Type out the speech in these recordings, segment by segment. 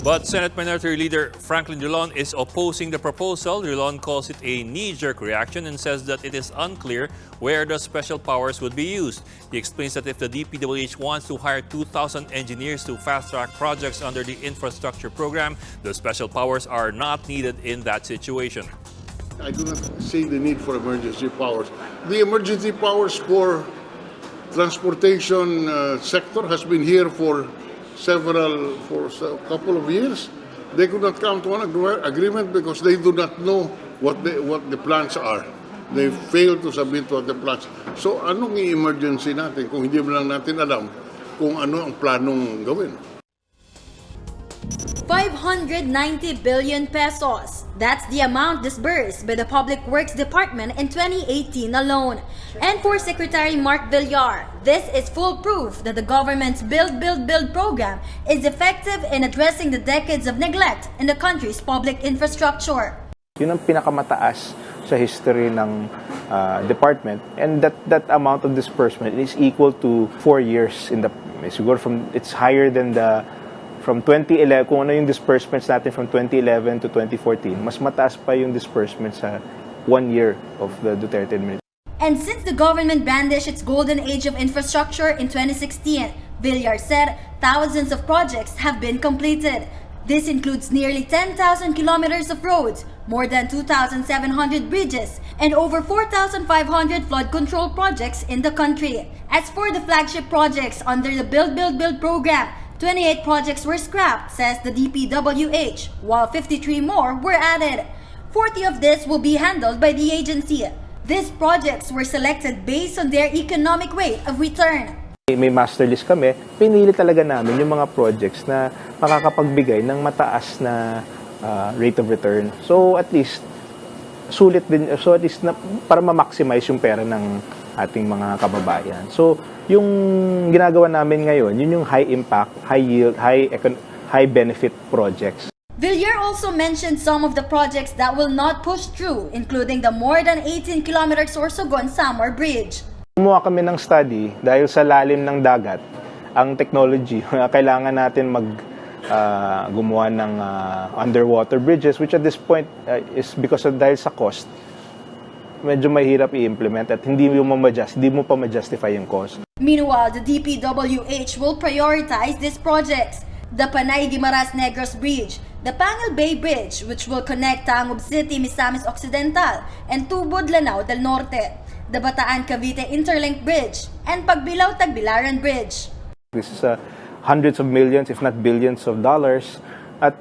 But Senate Minority Leader Franklin Drilon is opposing the proposal. Drilon calls it a knee-jerk reaction and says that it is unclear where the special powers would be used. He explains that if the DPWH wants to hire 2,000 engineers to fast-track projects under the infrastructure program, the special powers are not needed in that situation. I do not see the need for emergency powers. The emergency powers for transportation sector has been here for a couple of years. They could not come to an agreement because they do not know what the plans are. They fail to submit what the plans. So anong i-emergency natin kung hindi lang natin alam kung ano ang planong gawin? 590 billion pesos. That's the amount disbursed by the Public Works Department in 2018 alone. And for Secretary Mark Villar, this is full proof that the government's Build, Build, Build program is effective in addressing the decades of neglect in the country's public infrastructure. Yun ang pinakamataas sa history ng department, and that amount of disbursement is equal to 4 years in the siguro it's higher than from 2011, kung ano yung disbursements natin from 2011 to 2014, mas mataas pa yung disbursements sa 1 year of the Duterte administration. And since the government brandished its golden age of infrastructure in 2016, Villar said thousands of projects have been completed. This includes nearly 10,000 kilometers of roads, more than 2,700 bridges, and over 4,500 flood control projects in the country. As for the flagship projects under the Build, Build, Build program, 28 projects were scrapped, says the DPWH, while 53 more were added. 40 of this will be handled by the agency. These projects were selected based on their economic rate of return. May master list kami, pinili talaga namin yung mga projects na makakapagbigay ng mataas na rate of return. So at least sulit din, so at least para ma-maximize yung pera ng ating mga kababayan. So yung ginagawa namin ngayon, yun yung high impact, high yield, high benefit projects. Villar also mentioned some of the projects that will not push through, including the more than 18 kilometer Sorsogon-Samar Bridge. Gumawa kami ng study dahil sa lalim ng dagat, ang technology, kailangan natin gumawa ng underwater bridges, which at this point is because of dahil sa cost, medyo mahirap i-implement at hindi mo pa ma-justify yung cost. Meanwhile, the DPWH will prioritize these projects. The Panay-Guimaras Negros Bridge, the Pangal Bay Bridge, which will connect Tangub City, Misamis Occidental, and Tubod, Lanao del Norte, the Bataan-Cavite Interlink Bridge, and Pagbilao-Tagbilaran Bridge. This is hundreds of millions, if not billions of dollars. At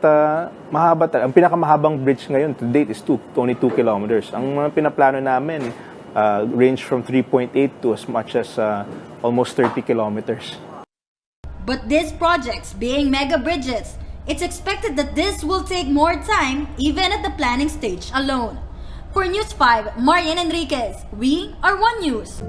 mahaba talaga. Ang pinakamahabang bridge ngayon to date is only 2 kilometers. Ang mga pinaplano namin range from 3.8 to as much as almost 30 kilometers. But these projects being mega bridges, it's expected that this will take more time even at the planning stage alone. For News 5, Marian Enriquez, we are One News.